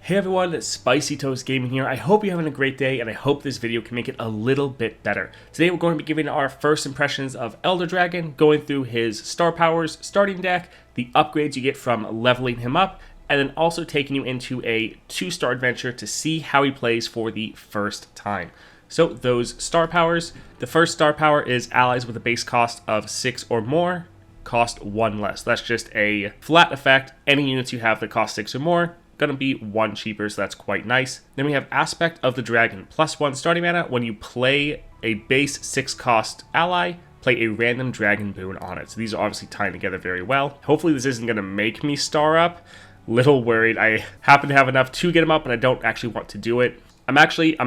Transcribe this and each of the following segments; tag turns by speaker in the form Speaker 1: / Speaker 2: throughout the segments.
Speaker 1: Hey everyone, it's Spicy Toast Gaming here. I hope you're having a great day, and I hope this video can make it a little bit better. Today we're going to be giving our first impressions of Elder Dragon, going through his star powers, starting deck, the upgrades you get from leveling him up, and then also taking you into a 2-star adventure to see how he plays for the first time. So those star powers, the first star power is allies with a base cost of 6 or more, cost 1 less. That's just a flat effect. Any units you have that cost 6 or more, going to be 1 cheaper, so that's quite nice. Then we have Aspect of the Dragon, +1 starting mana. When you play a base 6 cost ally, play a random dragon boon on it. So these are obviously tying together very well. Hopefully this isn't going to make me star up. Little worried. I happen to have enough to get him up, and I don't actually want to do it. I'm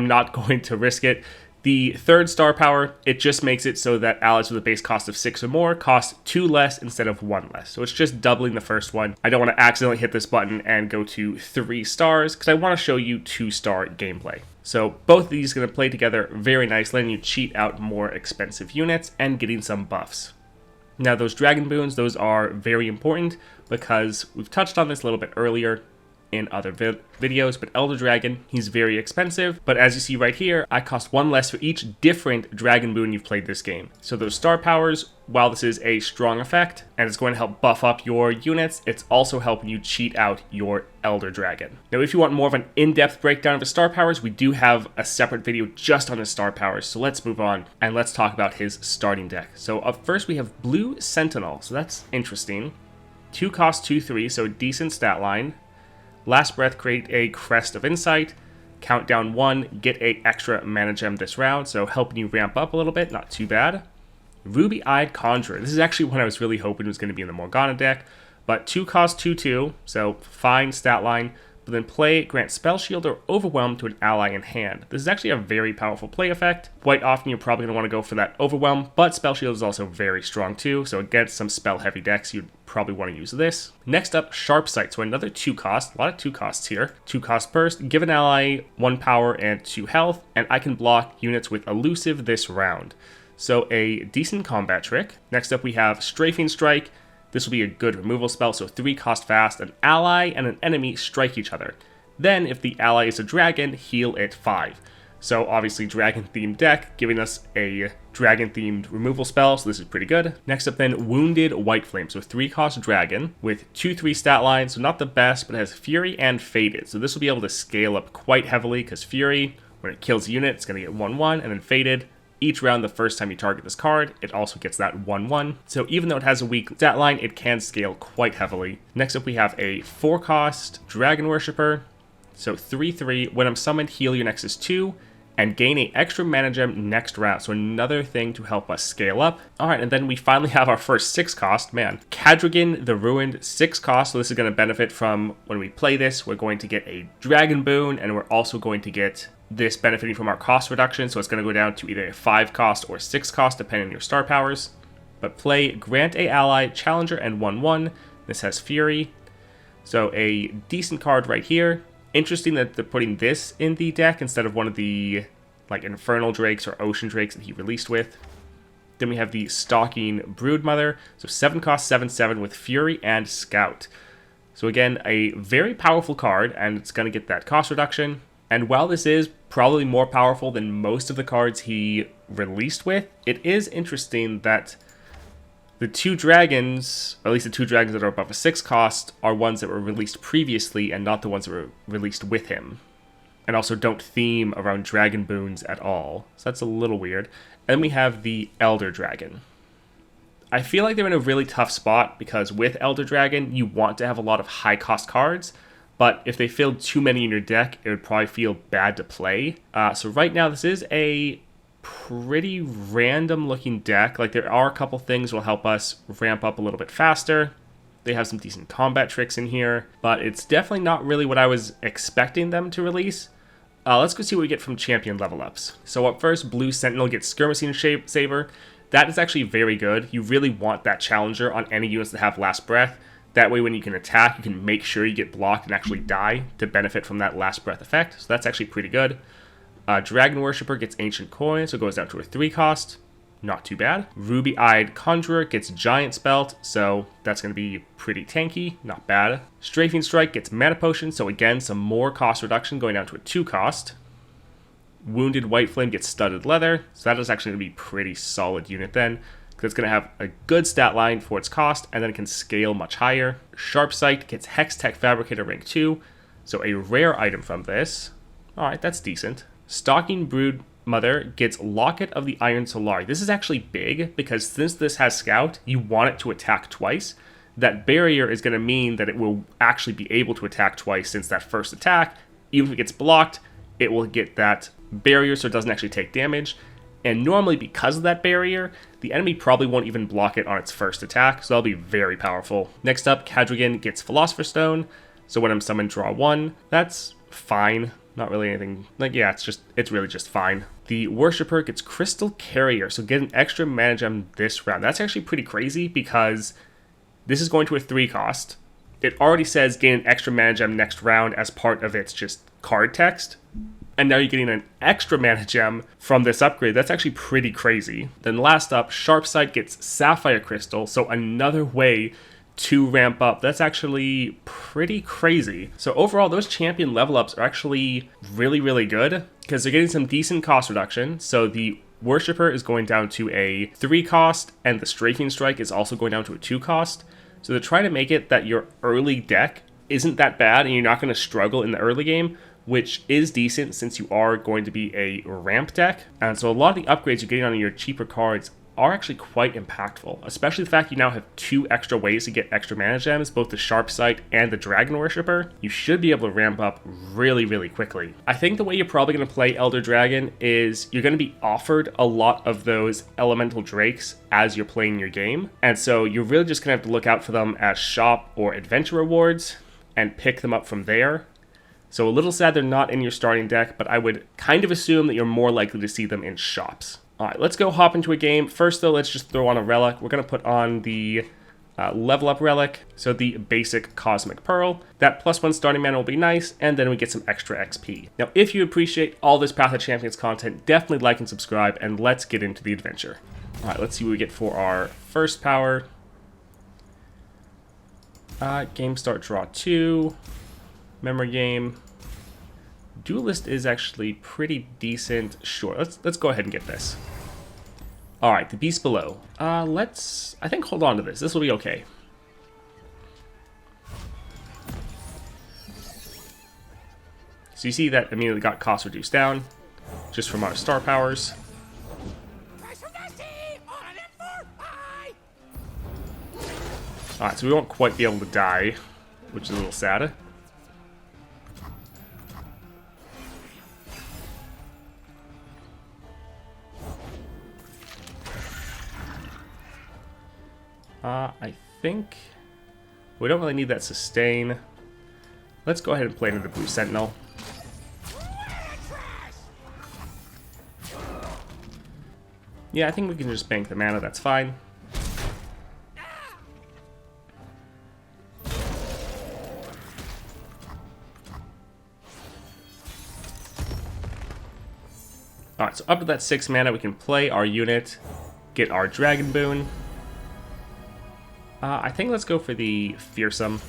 Speaker 1: not going to risk it. The third star power, it just makes it so that allies with a base cost of 6 or more cost 2 less instead of 1 less. So it's just doubling the first one. I don't want to accidentally hit this button and go to 3 stars because I want to show you 2-star gameplay. So both of these are going to play together very nice, letting you cheat out more expensive units and getting some buffs. Now those dragon boons, those are very important because we've touched on this a little bit earlier in other videos, but Elder Dragon, he's very expensive, but as you see right here, I cost 1 less for each different dragon boon you've played this game. So those star powers, while this is a strong effect, and it's going to help buff up your units, it's also helping you cheat out your Elder Dragon. Now if you want more of an in-depth breakdown of the star powers, we do have a separate video just on the star powers, so let's move on and let's talk about his starting deck. So up first we have Blue Sentinel, so that's interesting. 2 cost 2/3, so decent stat line. Last Breath, create a Crest of Insight. Countdown 1, get a extra mana gem this round, so helping you ramp up a little bit, not too bad. Ruby-Eyed Conjurer. This is actually one I was really hoping was going to be in the Morgana deck, but 2 cost 2/2, so fine stat line. But then play, grant Spell Shield or Overwhelm to an ally in hand. This is actually a very powerful play effect. Quite often you're probably going to want to go for that Overwhelm, but Spell Shield is also very strong too, so against some spell-heavy decks you'd probably want to use this. Next up, Sharp Sight, so another 2 cost, a lot of 2 costs here. 2 cost burst, give an ally 1 power and 2 health, and I can block units with Elusive this round. So a decent combat trick. Next up we have Strafing Strike. This will be a good removal spell, so 3 cost fast, an ally and an enemy strike each other. Then, if the ally is a dragon, heal it 5. So obviously dragon-themed deck, giving us a dragon-themed removal spell, so this is pretty good. Next up then, Wounded White Flame, so 3 cost dragon with 2/3 stat line, so not the best, but it has Fury and Faded. So this will be able to scale up quite heavily, because Fury, when it kills a unit, it's going to get 1/1, and then Faded, each round the first time you target this card, it also gets that 1/1. So even though it has a weak stat line, it can scale quite heavily. Next up we have a 4 cost Dragon Worshipper. So 3/3, when I'm summoned, heal your Nexus 2, and gain a extra mana gem next round. So another thing to help us scale up. Alright, and then we finally have our first 6 cost. Man, Kadrigan the Ruined, 6 cost. So this is going to benefit from when we play this. We're going to get a Dragon Boon, and we're also going to get this benefiting from our cost reduction, so it's going to go down to either a 5 cost or 6 cost depending on your star powers. But play grant a ally Challenger and 1/1. This has Fury, so a decent card right here. Interesting that they're putting this in the deck instead of one of the like Infernal Drakes or Ocean Drakes that he released with. Then we have the Stalking Broodmother, so 7 cost 7/7 with Fury and Scout. So again, a very powerful card, and it's going to get that cost reduction. And while this is probably more powerful than most of the cards he released with, it is interesting that the 2 dragons, or at least the 2 dragons that are above a 6 cost, are ones that were released previously and not the ones that were released with him. And also don't theme around dragon boons at all. So that's a little weird. And then we have the Elder Dragon. I feel like they're in a really tough spot because with Elder Dragon, you want to have a lot of high cost cards. But if they filled too many in your deck, it would probably feel bad to play. So right now, this is a pretty random looking deck. Like there are a couple things that will help us ramp up a little bit faster. They have some decent combat tricks in here, but it's definitely not really what I was expecting them to release. Let's go see what we get from champion level ups. So up first, Blue Sentinel gets Skirmishing Saber. That is actually very good. You really want that Challenger on any units that have Last Breath. That way when you can attack, you can make sure you get blocked and actually die to benefit from that Last Breath effect. So that's actually pretty good. Dragon Worshipper gets Ancient Coin, so it goes down to a 3 cost. not too bad. Ruby-Eyed Conjurer gets Giant Spelt, so that's going to be pretty tanky, not bad. Strafing Strike gets Mana Potion, so again, some more cost reduction going down to a 2 cost. Wounded White Flame gets Studded Leather, so that is actually going to be a pretty solid unit then, because it's going to have a good stat line for its cost, and then it can scale much higher. Sharp Sight gets Hextech Fabricator rank 2, so a rare item from this. Alright, that's decent. Stalking Brood Mother gets Locket of the Iron Solari. This is actually big, because since this has Scout, you want it to attack twice. That barrier is going to mean that it will actually be able to attack twice since that first attack. Even if it gets blocked, it will get that barrier so it doesn't actually take damage. And normally, because of that barrier, the enemy probably won't even block it on its first attack, so that'll be very powerful. Next up, Cadrigan gets Philosopher's Stone, so when I'm summoned, draw 1. That's fine. Not really anything, like, yeah, it's really just fine. The Worshipper gets Crystal Carrier, so get an extra mana gem this round. That's actually pretty crazy because this is going to a 3 cost. It already says gain an extra mana gem next round as part of its just card text. And now you're getting an extra mana gem from this upgrade. That's actually pretty crazy. Then last up, Sharpsight gets Sapphire Crystal, so another way to ramp up. That's actually pretty crazy. So overall, those champion level ups are actually really, really good because they're getting some decent cost reduction. So the Worshipper is going down to a 3 cost, and the Strafing Strike is also going down to a 2 cost. So they're trying to make it that your early deck isn't that bad and you're not going to struggle in the early game, which is decent since you are going to be a ramp deck. And so a lot of the upgrades you're getting on your cheaper cards are actually quite impactful, especially the fact you now have 2 extra ways to get extra mana gems, both the Sharp Sight and the Dragon Worshipper. You should be able to ramp up really, really quickly. I think the way you're probably going to play Elder Dragon is you're going to be offered a lot of those Elemental Drakes as you're playing your game, and so you're really just going to have to look out for them as shop or adventure rewards and pick them up from there. So a little sad they're not in your starting deck, but I would kind of assume that you're more likely to see them in shops. Alright, let's go hop into a game. First though, let's just throw on a relic. We're going to put on the level up relic, so the basic Cosmic Pearl. That +1 starting mana will be nice, and then we get some extra XP. Now, if you appreciate all this Path of Champions content, definitely like and subscribe, and let's get into the adventure. Alright, let's see what we get for our first power. Game start, draw 2. Memory game. Duelist is actually pretty decent. Sure, let's go ahead and get this. Alright, the Beast Below. I think hold on to this. This will be okay. So you see that immediately got cost reduced down, just from our star powers. Alright, so we won't quite be able to die, which is a little sad. I think we don't really need that sustain. Let's go ahead and play into the Blue Sentinel. Yeah, I think we can just bank the mana, that's fine. Alright, so up to that 6 mana, we can play our unit, get our Dragon Boon. I think let's go for the Fearsome.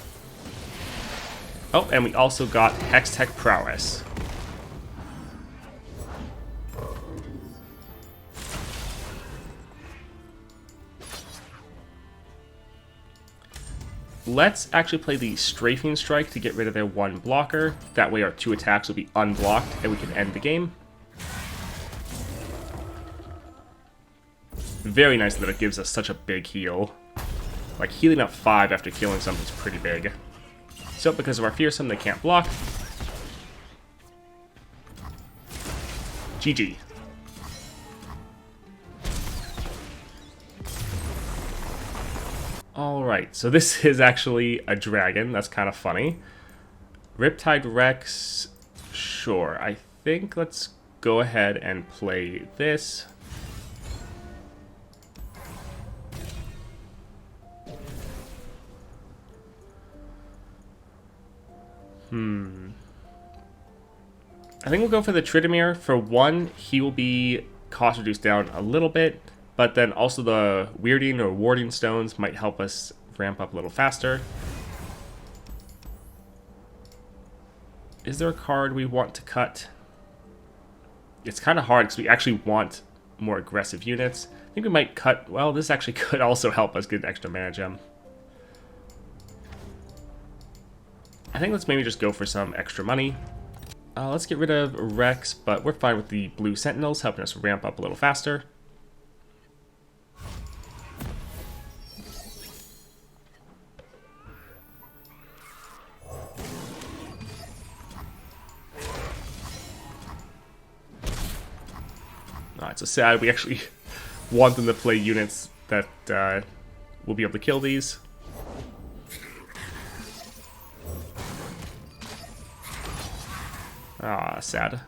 Speaker 1: Oh, and we also got Hextech Prowess. Let's actually play the Strafing Strike to get rid of their 1 blocker. That way our 2 attacks will be unblocked and we can end the game. Very nice that it gives us such a big heal. Like, healing up 5 after killing something is pretty big. So, because of our Fearsome, they can't block. GG. Alright, so this is actually a dragon. That's kind of funny. Riptide Rex, sure. I think let's go ahead and play this. I think we'll go for the Tryndamere. For 1, he will be cost reduced down a little bit, but then also the weirding or warding stones might help us ramp up a little faster. Is there a card we want to cut? It's kind of hard because we actually want more aggressive units. I think we might cut... Well, this actually could also help us get an extra mana gem. I think let's maybe just go for some extra money. Let's get rid of Rex, but we're fine with the blue Sentinels helping us ramp up a little faster. Alright, so sad. We actually want them to play units that will be able to kill these. Ah, sad.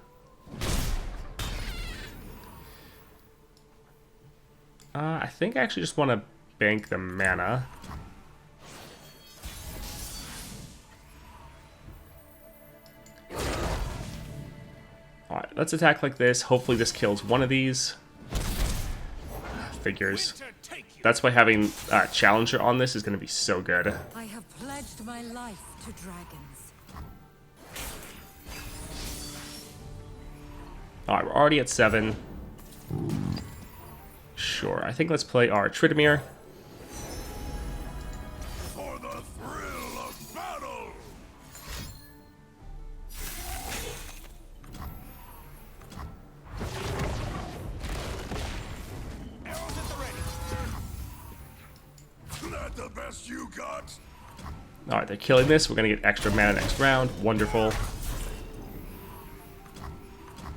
Speaker 1: I think I actually just want to bank the mana. Alright, let's attack like this. Hopefully this kills one of these. Figures. That's why having Challenger on this is going to be so good.
Speaker 2: I have pledged my life to dragons.
Speaker 1: Alright, we're already at 7. Sure, I think let's play our Tryndamere.
Speaker 3: For the thrill of battle! Arrows at the ready. That the best you got?
Speaker 1: Alright, they're killing this. We're going to get extra mana next round. Wonderful.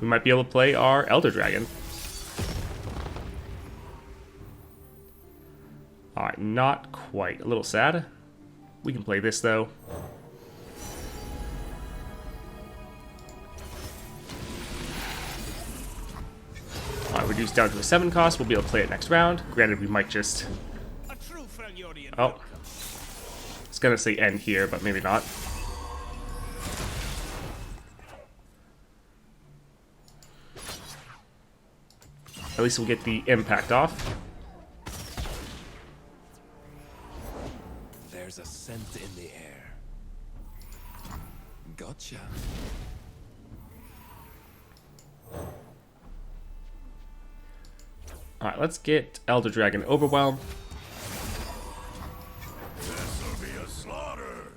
Speaker 1: We might be able to play our Elder Dragon. Alright, not quite. A little sad. We can play this, though. Alright, reduced down to a 7 cost. We'll be able to play it next round. Granted, we might just... Oh. I was going to say end here, but maybe not. At least we'll get the impact off.
Speaker 3: There's a scent in the air. Gotcha.
Speaker 1: Alright, let's get Elder Dragon Overwhelm.
Speaker 3: This'll be a slaughter.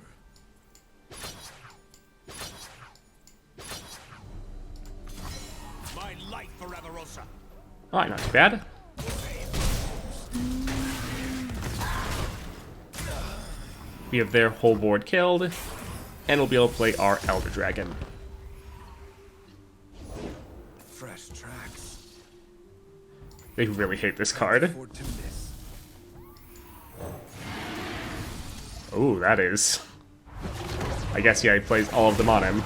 Speaker 3: My life for Avarosa.
Speaker 1: Alright, not too bad. We have their whole board killed, and we'll be able to play our Elder Dragon.
Speaker 3: Fresh tracks.
Speaker 1: They really hate this card.
Speaker 3: For to miss.
Speaker 1: Ooh, that is... I guess, yeah, he plays all of them on him.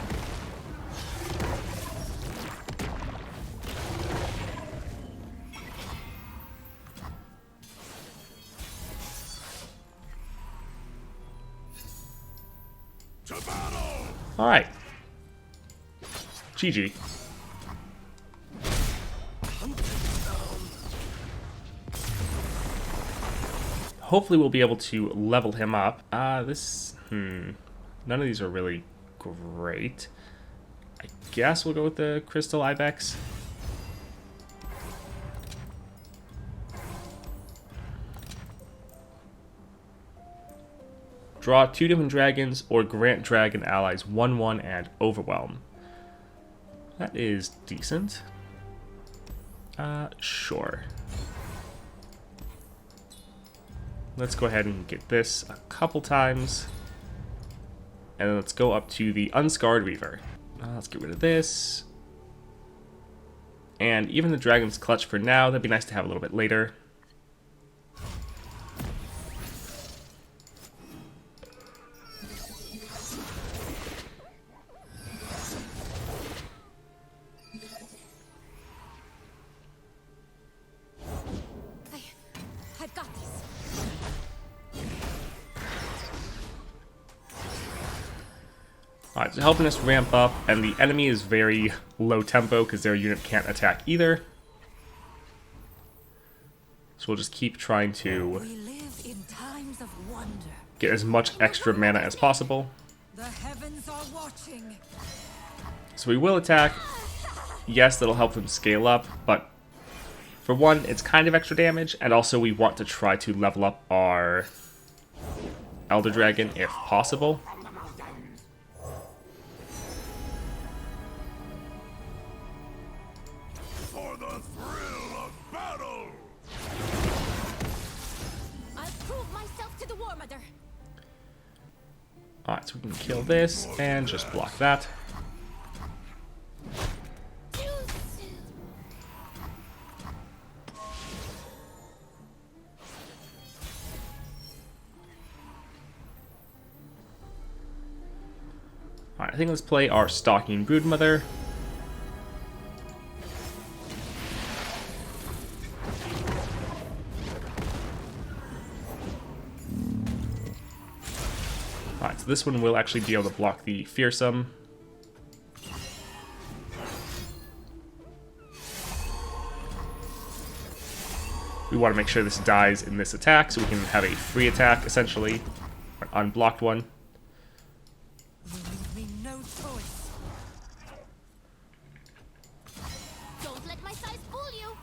Speaker 3: To battle!
Speaker 1: Alright. GG. Hopefully we'll be able to level him up. None of these are really great. I guess we'll go with the Crystal Ibex. Draw 2 different dragons or grant dragon allies 1/1 and Overwhelm. That is decent. Sure. Let's go ahead and get this a couple times. And then let's go up to the Unscarred Reaver. Let's get rid of this. And even the Dragon's Clutch for now. That'd be nice to have a little bit later.
Speaker 2: I've got this.
Speaker 1: Alright, so helping us ramp up, and the enemy is very low tempo because their unit can't attack either. So we'll just keep trying to
Speaker 2: We live in times of wonder.
Speaker 1: get as much extra mana as possible.
Speaker 2: The heavens are watching.
Speaker 1: So we will attack. Yes, that'll help them scale up, but for one, it's kind of extra damage, and also we want to try to level up our Elder Dragon if possible.
Speaker 3: For the thrill of battle!
Speaker 4: I'll prove myself to the War Mother.
Speaker 1: Alright, so we can kill this and just block that.
Speaker 4: Too soon.
Speaker 1: Alright, I think let's play our Stalking Broodmother. Alright, so this one will actually be able to block the Fearsome. We want to make sure this dies in this attack so we can have a free attack, essentially. An unblocked one.
Speaker 2: You leave me no choice.
Speaker 4: Don't let my size fool you.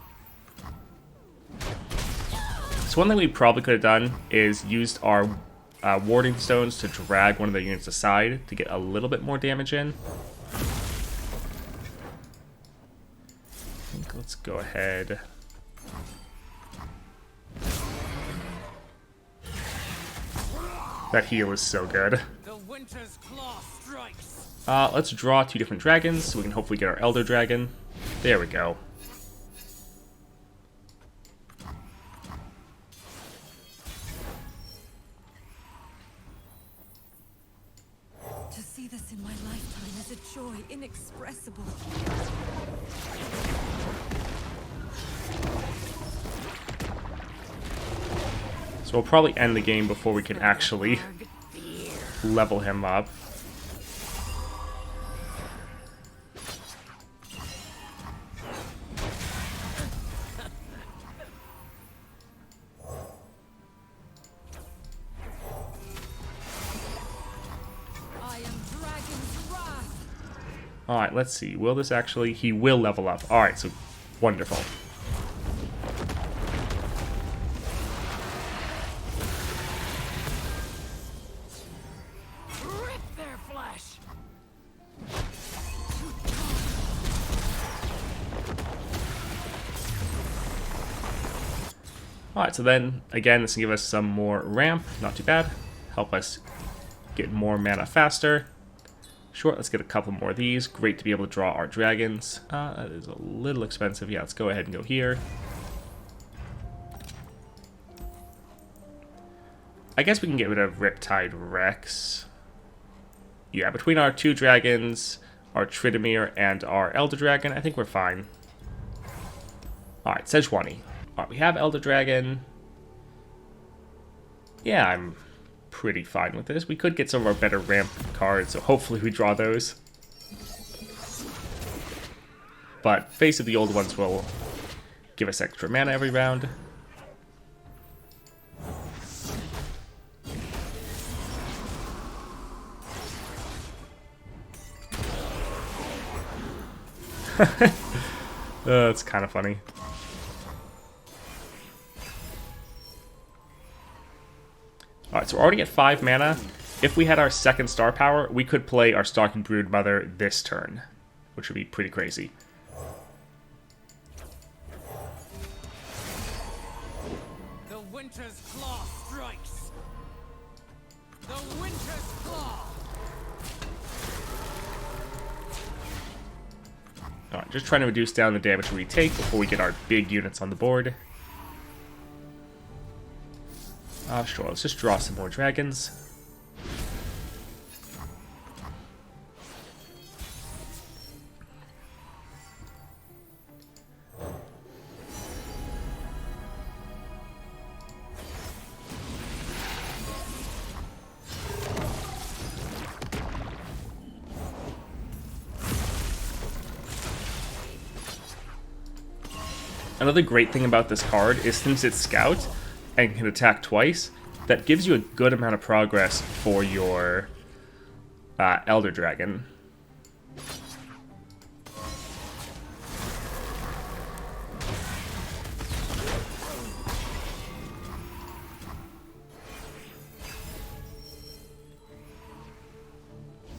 Speaker 1: So one thing we probably could have done is used our warding stones to drag one of the units aside to get a little bit more damage in. I think let's go ahead. That heal is so good.
Speaker 3: The winter's claw strikes!
Speaker 1: Let's draw two different dragons so we can hopefully get our Elder Dragon. There we go.
Speaker 2: To see this in my lifetime is a joy inexpressible.
Speaker 1: So we'll probably end the game before we can actually level him up.
Speaker 2: I am Dragon's wrath.
Speaker 1: Alright, let's see. Will this actually... He will level up. Alright, so wonderful.
Speaker 3: Rip their flesh!
Speaker 1: Alright, so then, again, this can give us some more ramp. Not too bad. Help us get more mana faster. Sure, let's get a couple more of these. Great to be able to draw our dragons. That is a little expensive. Yeah, let's go ahead and go here. I guess we can get rid of Riptide Rex. Yeah, between our two dragons, our Tryndamere, and our Elder Dragon, I think we're fine. Alright, Sejuani. Alright, we have Elder Dragon. Yeah, I'm pretty fine with this. We could get some of our better ramp cards, so hopefully we draw those. But Face of the Old Ones will give us extra mana every round. That's kind of funny. Alright, so we're already at 5 mana. If we had our second star power, we could play our Stalking Broodmother this turn, which would be pretty crazy.
Speaker 3: The winter's claw strikes! The winter's claw!
Speaker 1: Alright, just trying to reduce down the damage we take before we get our big units on the board. Sure, let's just draw some more dragons. Another great thing about this card is since it's Scout and can attack twice, that gives you a good amount of progress for your Elder Dragon.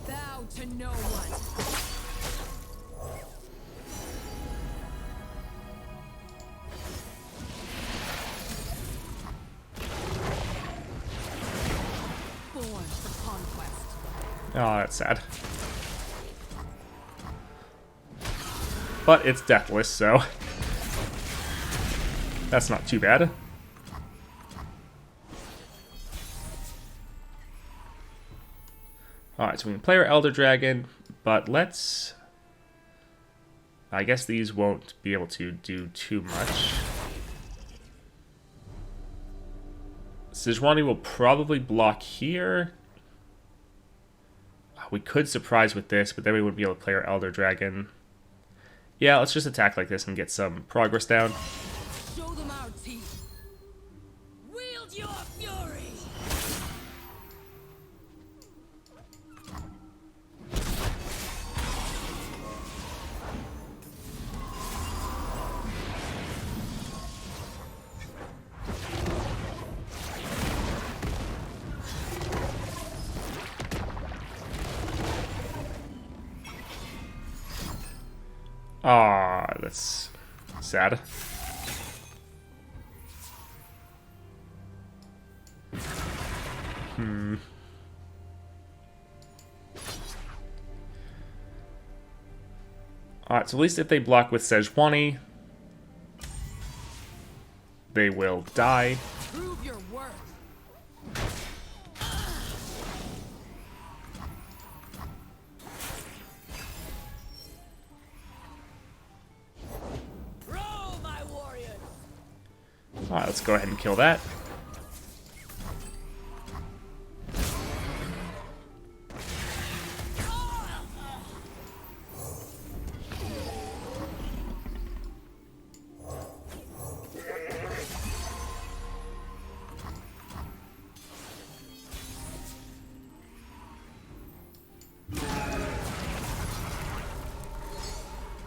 Speaker 2: Bow to no one. Born for conquest.
Speaker 1: Oh, that's sad. But it's deathless, so that's not too bad. Alright, so we can play our Elder Dragon, but let's... I guess these won't be able to do too much. Sejuani will probably block here. We could surprise with this, but then we wouldn't be able to play our Elder Dragon. Yeah, let's just attack like this and get some progress down.
Speaker 2: Show them our teeth. Wield your fury.
Speaker 1: Ah, that's sad. Alright, so at least if they block with Sejuani, they will die.
Speaker 2: Prove your worth.
Speaker 3: Roll, my warriors!
Speaker 1: Alright, let's go ahead and kill that.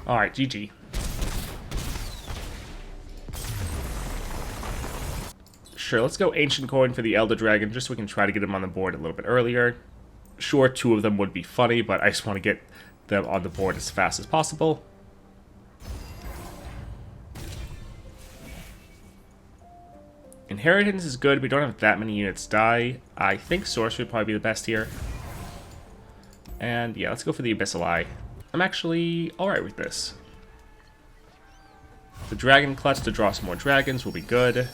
Speaker 1: Alright, GG. Sure, let's go Ancient Coin for the Elder Dragon, just so we can try to get him on the board a little bit earlier. Sure, 2 of them would be funny, but I just want to get them on the board as fast as possible. Inheritance is good. We don't have that many units die. I think Sorcery would probably be the best here. And yeah, let's go for the Abyssal Eye. I'm actually alright with this. The Dragon Clutch to draw some more dragons will be good.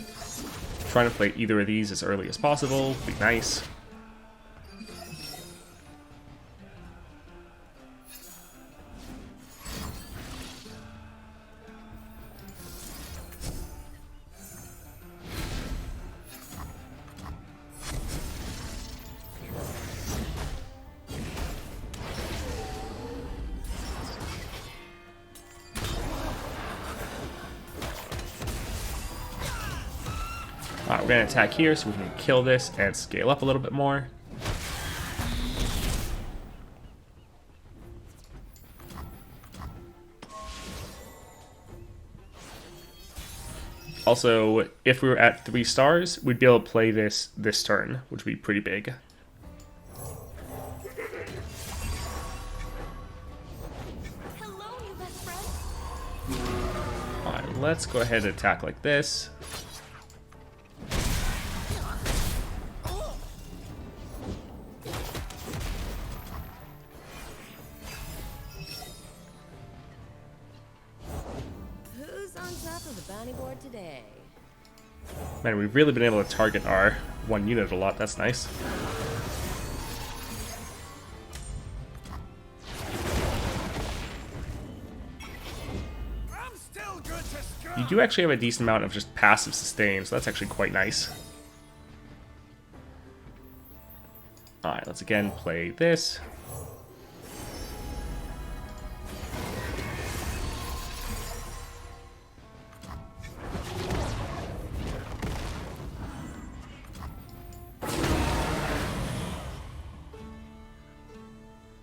Speaker 1: Trying to play either of these as early as possible would be nice. Alright, we're going to attack here so we can kill this and scale up a little bit more. Also, if we were at 3 stars, we'd be able to play this turn, which would be pretty big.
Speaker 4: Hello, new best friend.
Speaker 1: Alright, let's go ahead and attack like this.
Speaker 4: Who's on top of the bounty board today?
Speaker 1: Man, we've really been able to target our 1 unit a lot. That's nice.
Speaker 3: I'm still good to scum!
Speaker 1: You do actually have a decent amount of just passive sustain, so that's actually quite nice. Alright, let's again play this.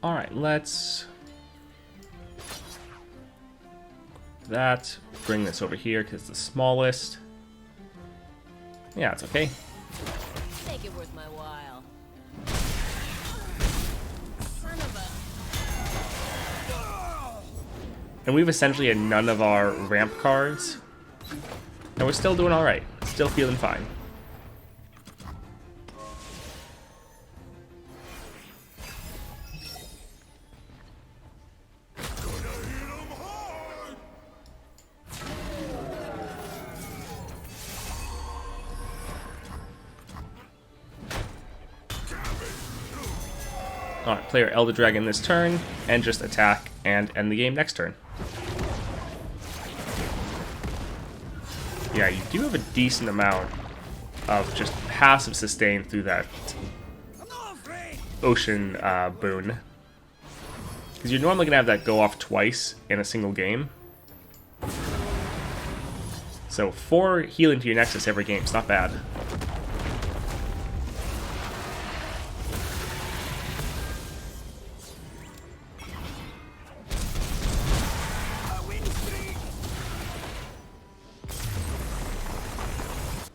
Speaker 1: Alright, let's... bring this over here because it's the smallest. Yeah, it's okay.
Speaker 4: Make it worth my while. Son of
Speaker 1: And we've essentially had none of our ramp cards. And we're still doing alright. Still feeling fine. Alright, play our Elder Dragon this turn, and just attack and end the game next turn. Yeah, you do have a decent amount of just passive sustain through that ocean boon. Because you're normally going to have that go off twice in a single game. So 4 healing to your Nexus every game is not bad.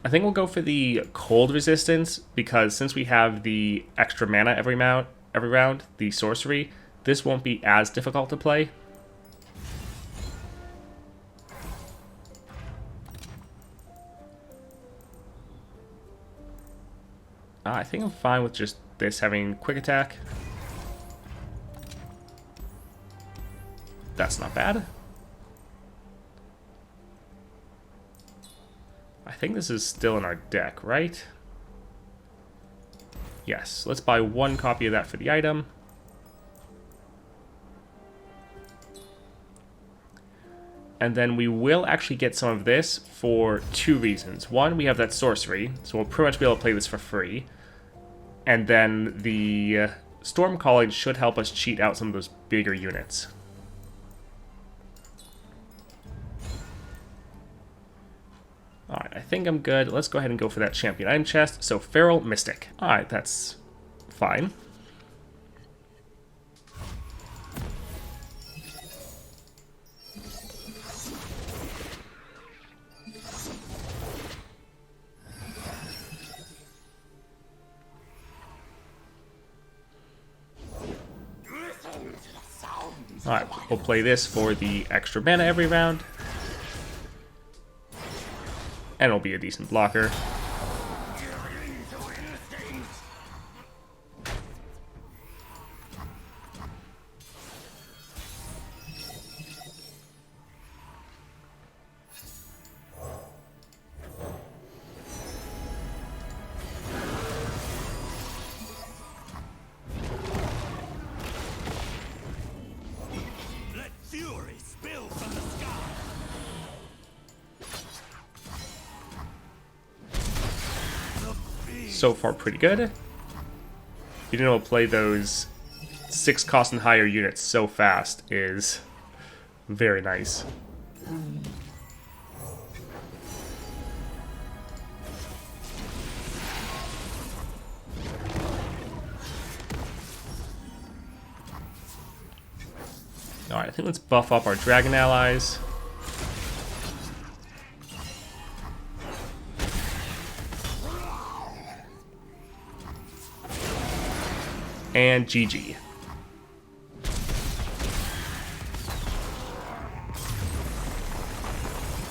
Speaker 1: I think we'll go for the cold resistance because since we have the extra mana every round, the sorcery, this won't be as difficult to play. I think I'm fine with just this having quick attack. That's not bad. I think this is still in our deck, right? Yes, let's buy 1 copy of that for the item. And then we will actually get some of this for 2 reasons. One, we have that sorcery, so we'll pretty much be able to play this for free. And then the Storm Calling should help us cheat out some of those bigger units. Alright, I think I'm good. Let's go ahead and go for that champion item chest. So, Feral Mystic. Alright, that's fine. Alright, we'll play this for the extra mana every round. And it'll be a decent blocker.
Speaker 3: Let fury spill from the sky.
Speaker 1: So far, pretty good. Being able to play those 6 cost and higher units so fast is very nice. Alright, I think let's buff up our dragon allies. And GG.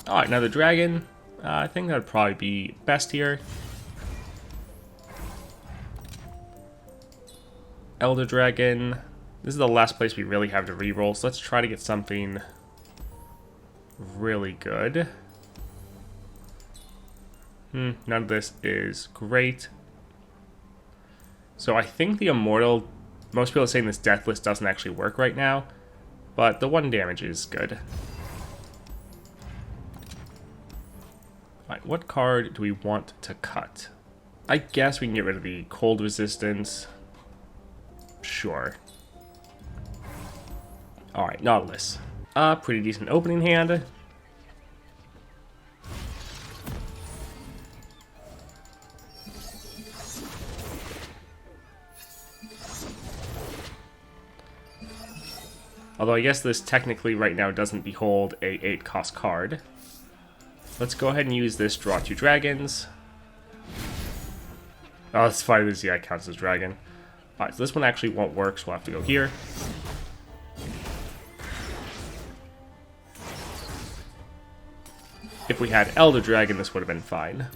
Speaker 1: Alright, now the dragon. I think that would probably be best here. Elder Dragon. This is the last place we really have to reroll, so let's try to get something really good. None of this is great. So I think the Immortal, most people are saying this Deathless doesn't actually work right now, but the 1 damage is good. Alright, what card do we want to cut? I guess we can get rid of the cold resistance. Sure. Alright, Nautilus. Pretty decent opening hand. Although I guess this technically right now doesn't behold a 8-cost card. Let's go ahead and use this, draw 2 dragons. Oh, it's fine, this yeah counts as dragon. Alright, so this one actually won't work, so we'll have to go here. If we had Elder Dragon, this would have been fine.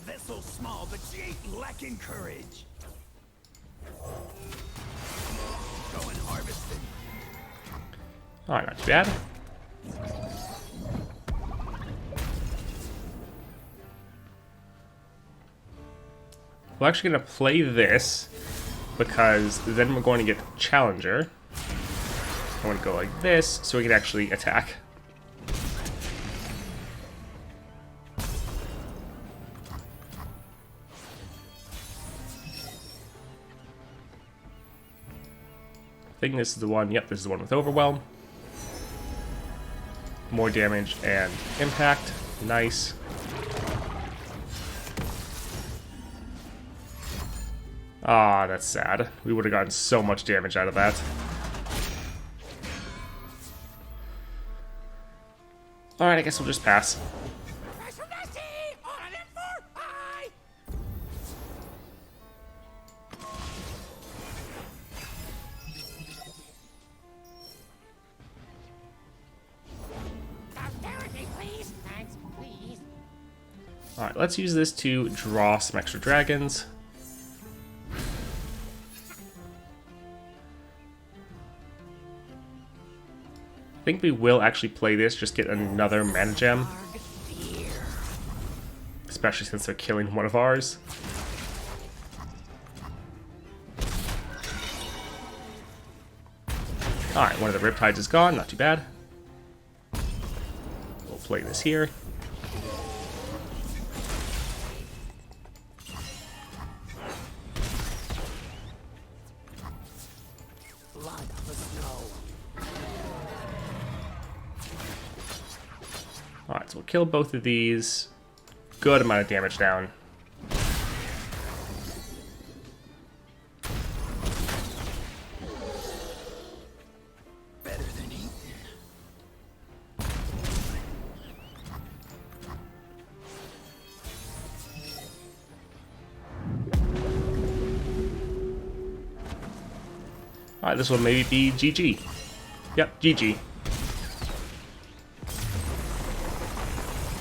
Speaker 3: Vessel small, but she ain't lacking courage. Going harvesting.
Speaker 1: Alright, not too bad. We're actually going to play this, because then we're going to get Challenger. I want to go like this, so we can actually attack. I think this is the one, yep, this is the one with Overwhelm. More damage and impact, nice. Ah, that's sad. We would have gotten so much damage out of that. Alright, I guess we'll just pass. Alright, let's use this to draw some extra dragons. I think we will actually play this, just get another mana gem. Especially since they're killing one of ours. Alright, one of the Riptides is gone, not too bad. We'll play this here. Alright, so we'll kill both of these. Good amount of damage down.
Speaker 3: Better than eating.
Speaker 1: Alright, this will maybe be GG. Yep, GG.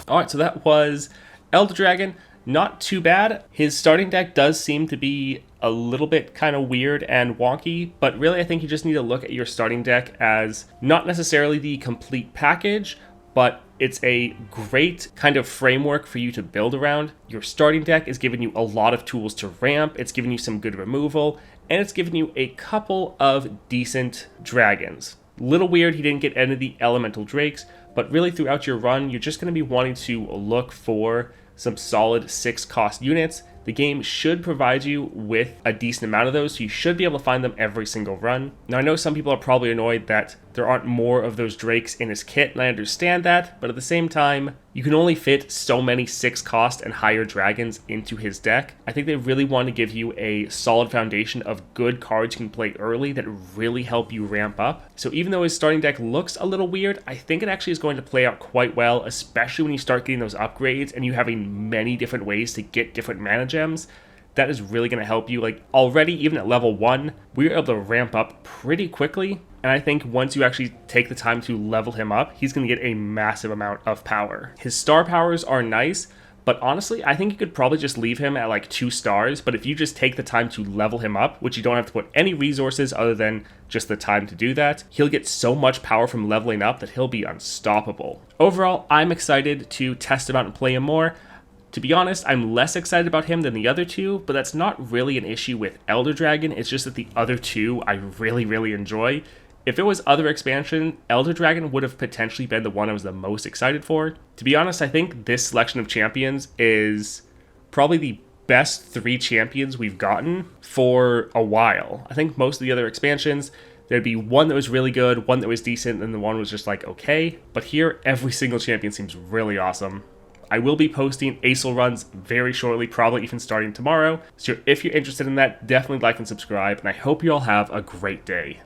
Speaker 1: Alright, so that was Elder Dragon. Not too bad. His starting deck does seem to be a little bit kind of weird and wonky, but really I think you just need to look at your starting deck as not necessarily the complete package, but it's a great kind of framework for you to build around. Your starting deck is giving you a lot of tools to ramp, it's giving you some good removal, and it's giving you a couple of decent dragons. Little weird he didn't get any of the elemental drakes, but really throughout your run, you're just going to be wanting to look for some solid 6-cost units. The game should provide you with a decent amount of those, so you should be able to find them every single run. Now, I know some people are probably annoyed that there aren't more of those drakes in his kit, and I understand that, but at the same time, you can only fit so many 6-cost and higher dragons into his deck. I think they really want to give you a solid foundation of good cards you can play early that really help you ramp up. So even though his starting deck looks a little weird, I think it actually is going to play out quite well, especially when you start getting those upgrades and you having many different ways to get different mana gems. That is really going to help you. Like already, even at level 1, we were able to ramp up pretty quickly. And I think once you actually take the time to level him up, he's going to get a massive amount of power. His star powers are nice, but honestly, I think you could probably just leave him at like 2 stars. But if you just take the time to level him up, which you don't have to put any resources other than just the time to do that, he'll get so much power from leveling up that he'll be unstoppable. Overall, I'm excited to test him out and play him more. To be honest, I'm less excited about him than the other two, but that's not really an issue with Elder Dragon. It's just that the other two I really, really enjoy. If it was other expansion, Elder Dragon would have potentially been the one I was the most excited for. To be honest, I think this selection of champions is probably the best 3 champions we've gotten for a while. I think most of the other expansions, there'd be one that was really good, one that was decent, and the one was just like okay. But here, every single champion seems really awesome. I will be posting ASOL runs very shortly, probably even starting tomorrow. So if you're interested in that, definitely like and subscribe, and I hope you all have a great day.